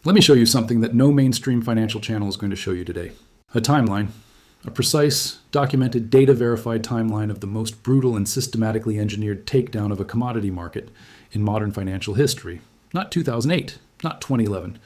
Let me show you something that no mainstream financial channel is going to show you today. A timeline, a precise, documented, data-verified timeline of the most brutal and systematically engineered takedown of a commodity market in modern financial history. Not 2008, not 2011.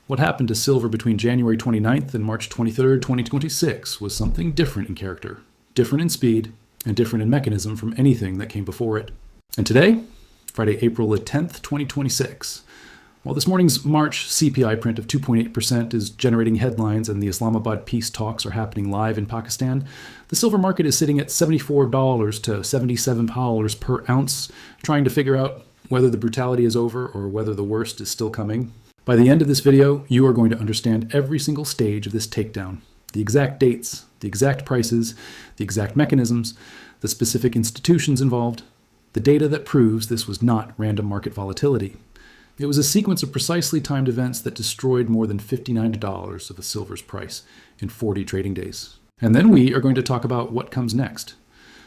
What happened to silver between January 29th and March 23rd, 2026 was something different in character, different in speed, and different in mechanism from anything that came before it. And today, Friday, April 10th, 2026, while this morning's March CPI print of 2.8% is generating headlines and the Islamabad peace talks are happening live in Pakistan, the silver market is sitting at $74 to $77 per ounce, trying to figure out whether the brutality is over or whether the worst is still coming. By the end of this video, you are going to understand every single stage of this takedown, the exact dates, the exact prices, the exact mechanisms, the specific institutions involved, the data that proves this was not random market volatility. It was a sequence of precisely timed events that destroyed more than $59 of a silver's price in 40 trading days. And then we are going to talk about what comes next,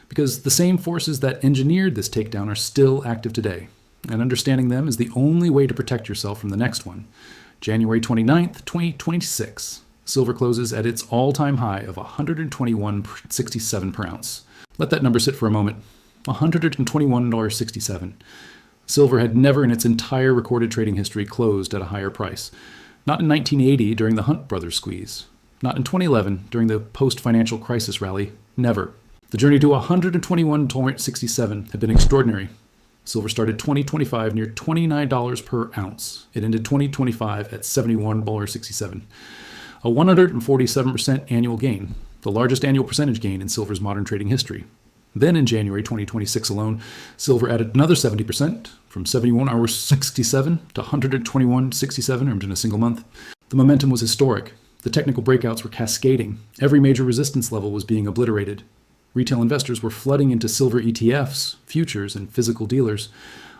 because the same forces that engineered this takedown are still active today, and understanding them is the only way to protect yourself from the next one. January 29th, 2026, silver closes at its all-time high of $121.67 per ounce. Let that number sit for a moment. $121.67. Silver had never in its entire recorded trading history closed at a higher price. Not in 1980 during the Hunt brothers squeeze. Not in 2011 during the post-financial crisis rally. Never. The journey to $121.67 had been extraordinary. Silver started 2025 near $29 per ounce. It ended 2025 at $71.67. A 147% annual gain, the largest annual percentage gain in silver's modern trading history. Then in January 2026 alone, silver added another 70%, from $71.67 to $121.67 earned in a single month. The momentum was historic. The technical breakouts were cascading. Every major resistance level was being obliterated. Retail investors were flooding into silver ETFs, futures, and physical dealers.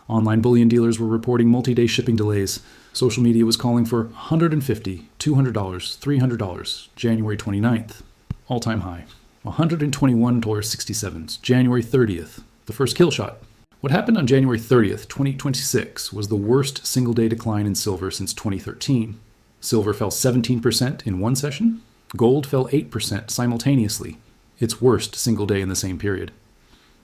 Online bullion dealers were reporting multi-day shipping delays. Social media was calling for $150, $200, $300. January 29th, all-time high. $121.67, January 30th, the first kill shot. What happened on January 30th, 2026 was the worst single-day decline in silver since 2013. Silver fell 17% in one session. Gold fell 8% simultaneously, its worst single day in the same period.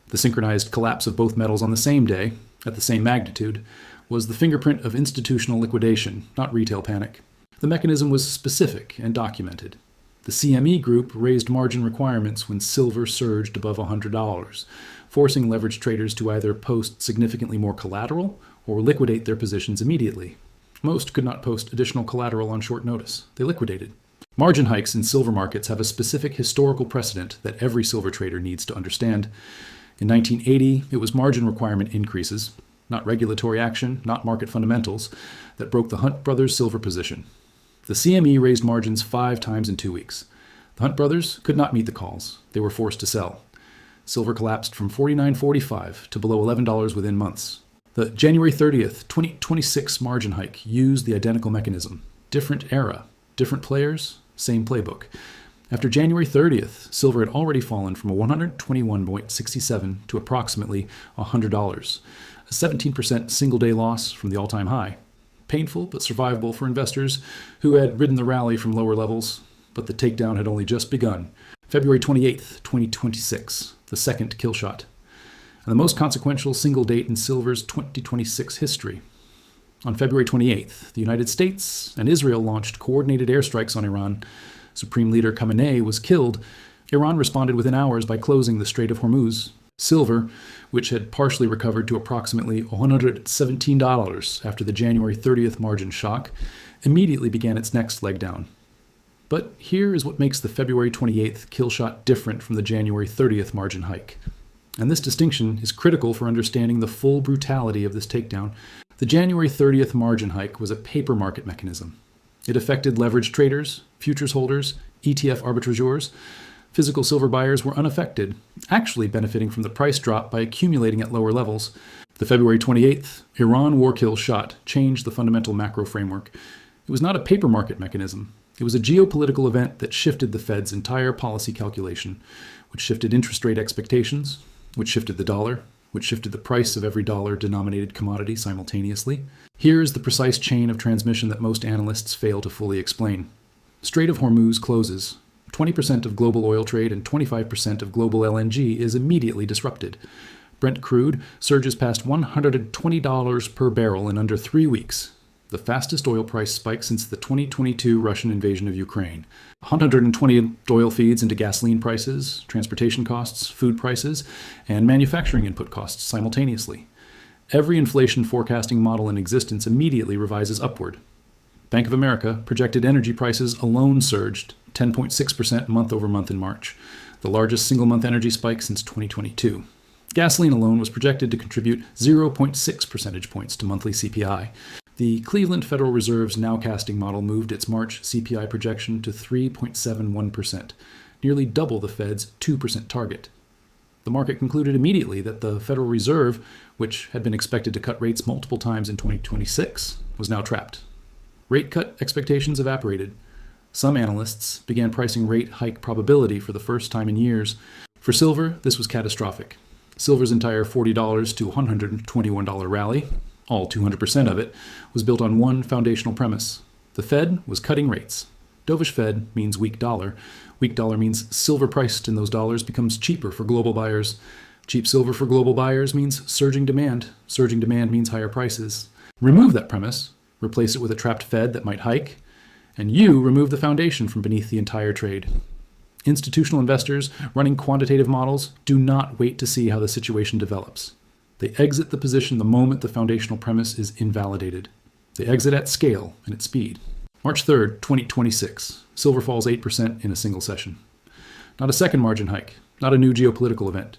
The synchronized collapse of both metals on the same day, at the same magnitude, was the fingerprint of institutional liquidation, not retail panic. The mechanism was specific and documented. The CME group raised margin requirements when silver surged above $100, forcing leveraged traders to either post significantly more collateral or liquidate their positions immediately. Most could not post additional collateral on short notice. They liquidated. Margin hikes in silver markets have a specific historical precedent that every silver trader needs to understand. In 1980, it was margin requirement increases, not regulatory action, not market fundamentals, that broke the Hunt brothers' silver position. The CME raised margins 5 times in 2 weeks. The Hunt brothers could not meet the calls. They were forced to sell. Silver collapsed from $49.45 to below $11 within months. The January 30th, 2026 margin hike used the identical mechanism. Different era, different players, same playbook. After January 30th, silver had already fallen from $121.67 to approximately $100, a 17% single-day loss from the all-time high. Painful but survivable for investors who had ridden the rally from lower levels, but the takedown had only just begun. February 28th, 2026, the second kill shot, and the most consequential single date in silver's 2026 history. On February 28th, the United States and Israel launched coordinated airstrikes on Iran. Supreme Leader Khamenei was killed. Iran responded within hours by closing the Strait of Hormuz. Silver, which had partially recovered to approximately $117 after the January 30th margin shock, immediately began its next leg down. But here is what makes the February 28th kill shot different from the January 30th margin hike. And this distinction is critical for understanding the full brutality of this takedown. The January 30th margin hike was a paper market mechanism. It affected leveraged traders, futures holders, ETF arbitrageurs. Physical silver buyers were unaffected, actually benefiting from the price drop by accumulating at lower levels. The February 28th Iran war kill shot changed the fundamental macro framework. It was not a paper market mechanism. It was a geopolitical event that shifted the Fed's entire policy calculation, which shifted interest rate expectations, which shifted the dollar, which shifted the price of every dollar-denominated commodity simultaneously. Here is the precise chain of transmission that most analysts fail to fully explain. Strait of Hormuz closes. 20% of global oil trade and 25% of global LNG is immediately disrupted. Brent crude surges past $120 per barrel in under 3 weeks, the fastest oil price spike since the 2022 Russian invasion of Ukraine. 120 oil feeds into gasoline prices, transportation costs, food prices, and manufacturing input costs simultaneously. Every inflation forecasting model in existence immediately revises upward. Bank of America projected energy prices alone surged 10.6% month over month in March, the largest single-month energy spike since 2022. Gasoline alone was projected to contribute 0.6 percentage points to monthly CPI. The Cleveland Federal Reserve's nowcasting model moved its March CPI projection to 3.71%, nearly double the Fed's 2% target. The market concluded immediately that the Federal Reserve, which had been expected to cut rates multiple times in 2026, was now trapped. Rate cut expectations evaporated. Some analysts began pricing rate hike probability for the first time in years. For silver, this was catastrophic. Silver's entire $40 to $121 rally, all 200% of it, was built on one foundational premise. The Fed was cutting rates. Dovish Fed means weak dollar. Weak dollar means silver priced in those dollars becomes cheaper for global buyers. Cheap silver for global buyers means surging demand. Surging demand means higher prices. Remove that premise, replace it with a trapped Fed that might hike, and you remove the foundation from beneath the entire trade. Institutional investors running quantitative models do not wait to see how the situation develops. They exit the position the moment the foundational premise is invalidated. They exit at scale and at speed. March 3rd, 2026. Silver falls 8% in a single session. Not a second margin hike, not a new geopolitical event.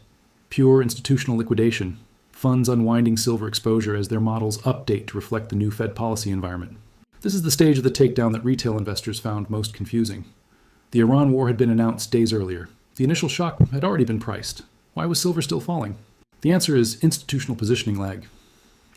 Pure institutional liquidation. Funds unwinding silver exposure as their models update to reflect the new Fed policy environment. This is the stage of the takedown that retail investors found most confusing. The Iran war had been announced days earlier. The initial shock had already been priced. Why was silver still falling? The answer is institutional positioning lag.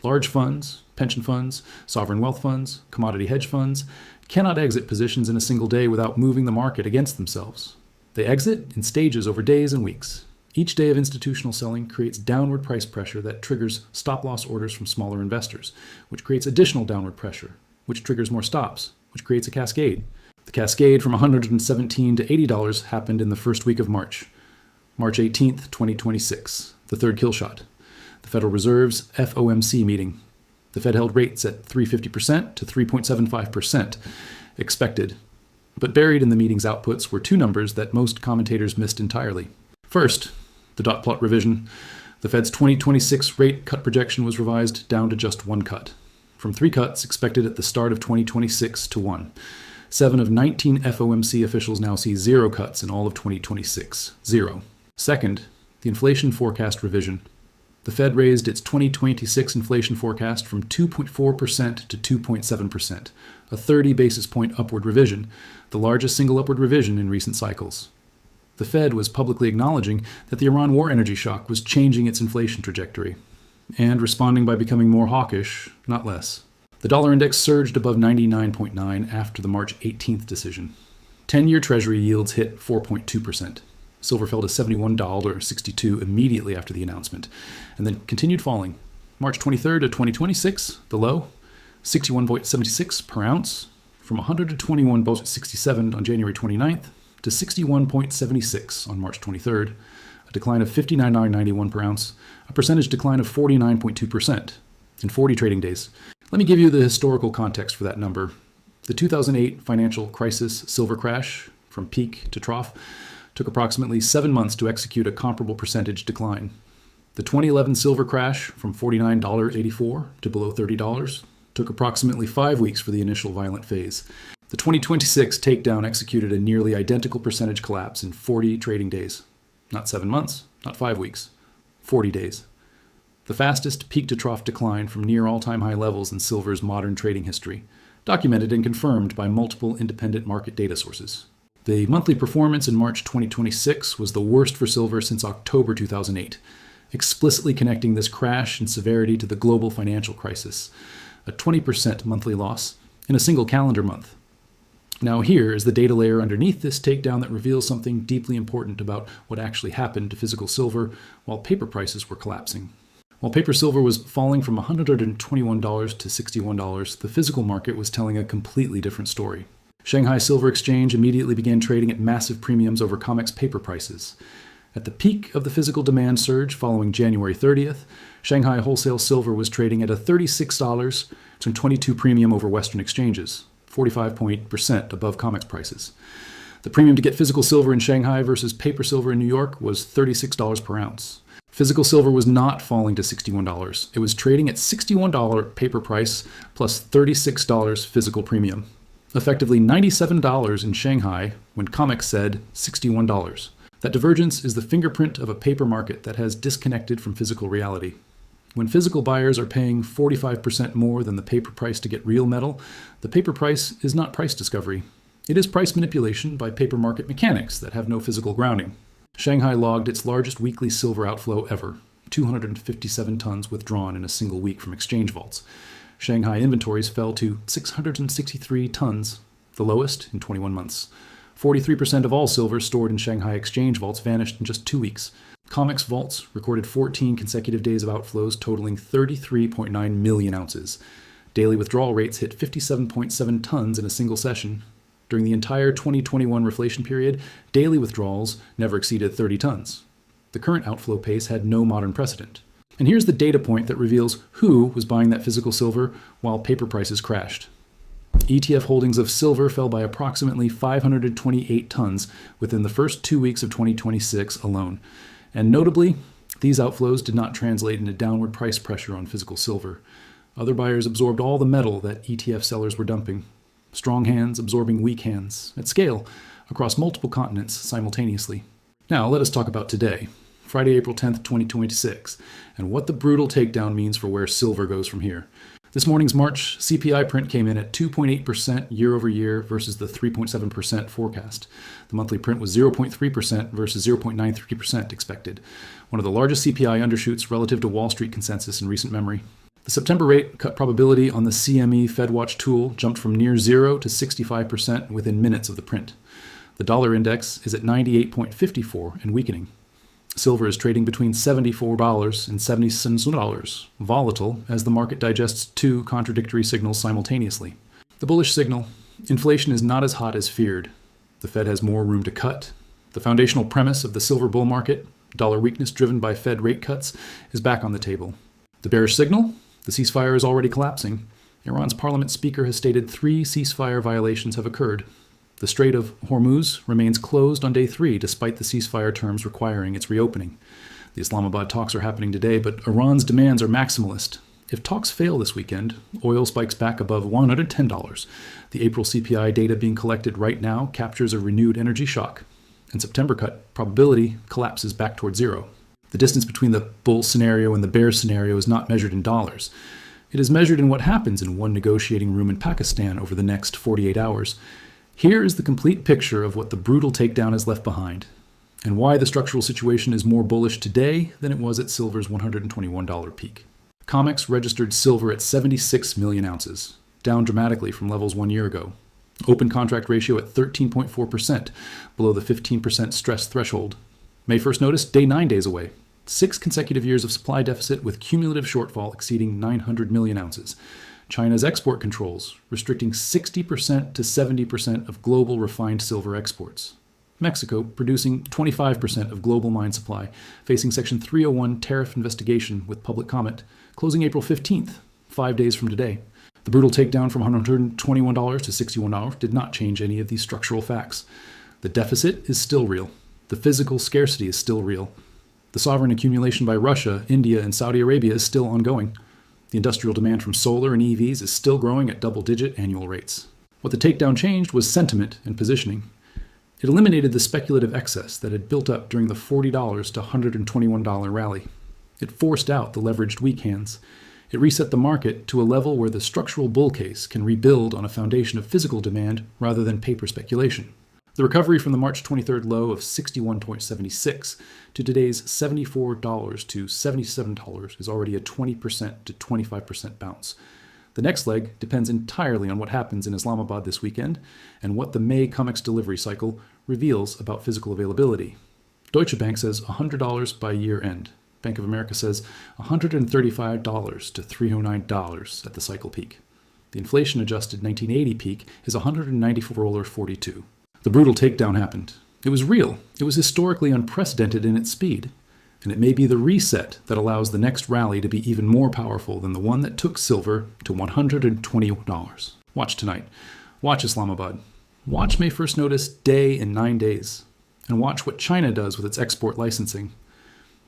Large funds, pension funds, sovereign wealth funds, commodity hedge funds cannot exit positions in a single day without moving the market against themselves. They exit in stages over days and weeks. Each day of institutional selling creates downward price pressure that triggers stop-loss orders from smaller investors, which creates additional downward pressure, which triggers more stops, which creates a cascade. The cascade from $117 to $80 happened in the first week of March. March 18th, 2026, the third kill shot. The Federal Reserve's FOMC meeting. The Fed held rates at 3.50% to 3.75%, expected. But buried in the meeting's outputs were two numbers that most commentators missed entirely. First, the dot plot revision. The Fed's 2026 rate cut projection was revised down to just one cut, from 3 cuts expected at the start of 2026 to 1. 7 of 19 FOMC officials now see 0 cuts in all of 2026. 0. Second, the inflation forecast revision. The Fed raised its 2026 inflation forecast from 2.4% to 2.7%, a 30 basis point upward revision, the largest single upward revision in recent cycles. The Fed was publicly acknowledging that the Iran war energy shock was changing its inflation trajectory, and responding by becoming more hawkish, not less. The dollar index surged above 99.9 after the March 18th decision. 10-year Treasury yields hit 4.2%. Silver fell to $71.62 immediately after the announcement, and then continued falling. March 23rd to 2026, the low, 61.76 per ounce, from 121.67 on January 29th to 61.76 on March 23rd, a decline of $59.91 per ounce, a percentage decline of 49.2% in 40 trading days. Let me give you the historical context for that number. The 2008 financial crisis silver crash, from peak to trough, took approximately 7 months to execute a comparable percentage decline. The 2011 silver crash, from $49.84 to below $30, took approximately 5 weeks for the initial violent phase. The 2026 takedown executed a nearly identical percentage collapse in 40 trading days. Not 7 months, not 5 weeks, 40 days. The fastest peak-to-trough decline from near all-time high levels in silver's modern trading history, documented and confirmed by multiple independent market data sources. The monthly performance in March 2026 was the worst for silver since October 2008, explicitly connecting this crash in severity to the global financial crisis, a 20% monthly loss in a single calendar month. Now here is the data layer underneath this takedown that reveals something deeply important about what actually happened to physical silver while paper prices were collapsing. While paper silver was falling from $121 to $61, the physical market was telling a completely different story. Shanghai Silver Exchange immediately began trading at massive premiums over COMEX paper prices. At the peak of the physical demand surge following January 30th, Shanghai wholesale silver was trading at a $36.22 premium over Western exchanges, 45% above COMEX prices. The premium to get physical silver in Shanghai versus paper silver in New York was $36 per ounce. Physical silver was not falling to $61. It was trading at $61 paper price plus $36 physical premium, effectively $97 in Shanghai when COMEX said $61. That divergence is the fingerprint of a paper market that has disconnected from physical reality. When physical buyers are paying 45% more than the paper price to get real metal, the paper price is not price discovery. It is price manipulation by paper market mechanics that have no physical grounding. Shanghai logged its largest weekly silver outflow ever, 257 tons withdrawn in a single week from exchange vaults. Shanghai inventories fell to 663 tons, the lowest in 21 months. 43% of all silver stored in Shanghai exchange vaults vanished in just 2 weeks. COMEX vaults recorded 14 consecutive days of outflows totaling 33.9 million ounces. Daily withdrawal rates hit 57.7 tons in a single session. During the entire 2021 reflation period, daily withdrawals never exceeded 30 tons. The current outflow pace had no modern precedent. And here's the data point that reveals who was buying that physical silver while paper prices crashed. ETF holdings of silver fell by approximately 528 tons within the first 2 weeks of 2026 alone. And notably, these outflows did not translate into downward price pressure on physical silver. Other buyers absorbed all the metal that ETF sellers were dumping. Strong hands absorbing weak hands, at scale, across multiple continents simultaneously. Now let us talk about today, Friday, April 10th, 2026, and what the brutal takedown means for where silver goes from here. This morning's March CPI print came in at 2.8% year over year versus the 3.7% forecast. The monthly print was 0.3% versus 0.93% expected, one of the largest CPI undershoots relative to Wall Street consensus in recent memory. The September rate cut probability on the CME FedWatch tool jumped from near 0 to 65% within minutes of the print. The dollar index is at 98.54 and weakening. Silver is trading between $74 and $77, volatile as the market digests two contradictory signals simultaneously. The bullish signal: inflation is not as hot as feared. The Fed has more room to cut. The foundational premise of the silver bull market, dollar weakness driven by Fed rate cuts, is back on the table. The bearish signal: the ceasefire is already collapsing. Iran's parliament speaker has stated 3 ceasefire violations have occurred. The Strait of Hormuz remains closed on day 3 despite the ceasefire terms requiring its reopening. The Islamabad talks are happening today, but Iran's demands are maximalist. If talks fail this weekend, oil spikes back above $110. The April CPI data being collected right now captures a renewed energy shock, and September cut probability collapses back toward 0. The distance between the bull scenario and the bear scenario is not measured in dollars. It is measured in what happens in one negotiating room in Pakistan over the next 48 hours. Here is the complete picture of what the brutal takedown has left behind, and why the structural situation is more bullish today than it was at silver's $121 peak. COMEX registered silver at 76 million ounces, down dramatically from levels 1 year ago. Open contract ratio at 13.4%, below the 15% stress threshold. May 1st notice, day 9 days away. 6 consecutive years of supply deficit with cumulative shortfall exceeding 900 million ounces. China's export controls, restricting 60% to 70% of global refined silver exports. Mexico producing 25% of global mine supply, facing Section 301 tariff investigation with public comment, closing April 15th, 5 days from today. The brutal takedown from $121 to $61 did not change any of these structural facts. The deficit is still real. The physical scarcity is still real. The sovereign accumulation by Russia, India, and Saudi Arabia is still ongoing. The industrial demand from solar and EVs is still growing at double-digit annual rates. What the takedown changed was sentiment and positioning. It eliminated the speculative excess that had built up during the $40 to $121 rally. It forced out the leveraged weak hands. It reset the market to a level where the structural bull case can rebuild on a foundation of physical demand rather than paper speculation. The recovery from the March 23rd low of 61.76 to today's $74 to $77 is already a 20% to 25% bounce. The next leg depends entirely on what happens in Islamabad this weekend and what the May COMEX delivery cycle reveals about physical availability. Deutsche Bank says $100 by year end. Bank of America says $135 to $309 at the cycle peak. The inflation-adjusted 1980 peak is $194.42. The brutal takedown happened. It was real. It was historically unprecedented in its speed. And it may be the reset that allows the next rally to be even more powerful than the one that took silver to $120. Watch tonight. Watch Islamabad. Watch May 1st notice day in 9 days. And watch what China does with its export licensing.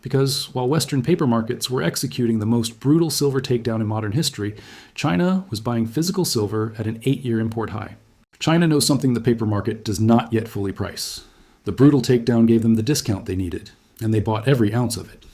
Because while Western paper markets were executing the most brutal silver takedown in modern history, China was buying physical silver at an 8-year import high. China knows something the paper market does not yet fully price. The brutal takedown gave them the discount they needed, and they bought every ounce of it.